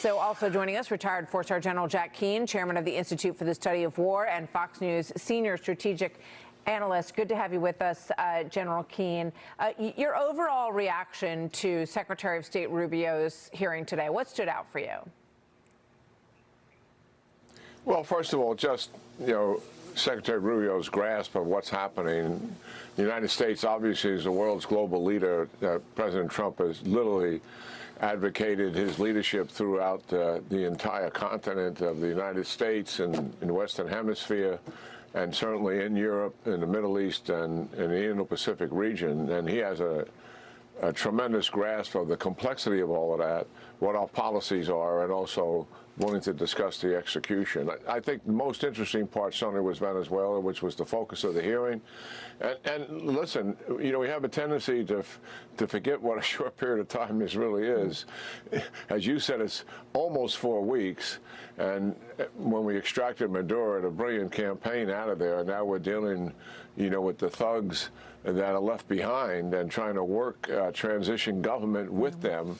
So also joining us, retired four-star General Jack Keane, chairman of the Institute for the Study of War and Fox News senior strategic analyst. Good to have you with us, General Keane. Your overall reaction to Secretary of State Rubio's hearing today, what stood out for you? Well, first of all, just, Secretary Rubio's grasp of what's happening. The United States obviously is the world's global leader. President Trump has literally advocated his leadership throughout the entire continent of the United States and in the Western Hemisphere, and certainly in Europe, in the Middle East, and in the Indo-Pacific region. And he has a tremendous grasp of the complexity of all of that, what our policies are, and also willing to discuss the execution. I think the most interesting part certainly was Venezuela, which was the focus of the hearing. And listen, we have a tendency to forget what a short period of time this really is. As you said, it's almost 4 weeks. And when we extracted Maduro, a brilliant campaign out of there, and now we're dealing, with the thugs that are left behind and trying to work transition government with them.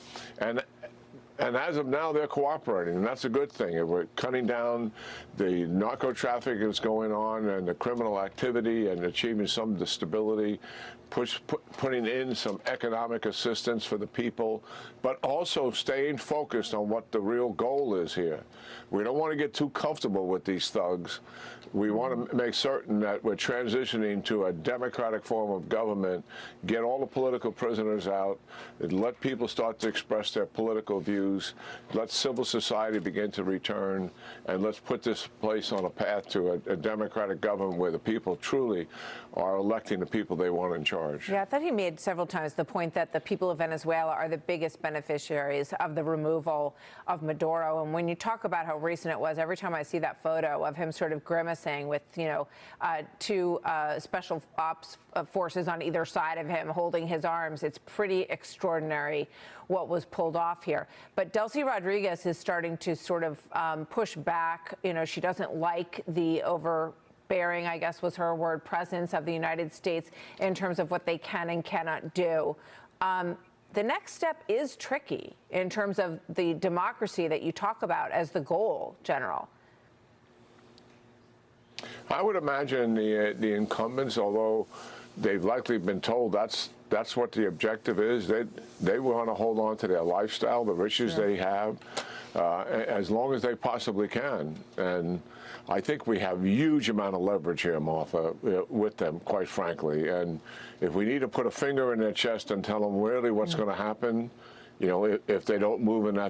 And as of now, they're cooperating, and that's a good thing. We're cutting down the narco traffic that's going on and the criminal activity and achieving some of the stability, putting in some economic assistance for the people, but also staying focused on what the real goal is here. We don't want to get too comfortable with these thugs. We want to make certain that we're transitioning to a democratic form of government, get all the political prisoners out, and let people start to express their political views, let civil society begin to return, and let's put this place on a path to a democratic government where the people truly are electing the people they want in charge. Yeah, I thought he made several times the point that the people of Venezuela are the biggest beneficiaries of the removal of Maduro. And when you talk about how recent it was, every time I see that photo of him sort of grimacing with, two special ops forces on either side of him holding his arms, it's pretty extraordinary what was pulled off here. But Delcy Rodriguez is starting to sort of push back. She doesn't like the overbearing, I guess was her word, presence of the United States in terms of what they can and cannot do. The next step is tricky in terms of the democracy that you talk about as the goal, General. I would imagine the incumbents, although they've likely been told that's what the objective is, they want to hold on to their lifestyle, the riches they have, as long as they possibly can. And I think we have a huge amount of leverage here, Martha, with them, quite frankly. And if we need to put a finger in their chest and tell them really what's going to happen, if they don't move in that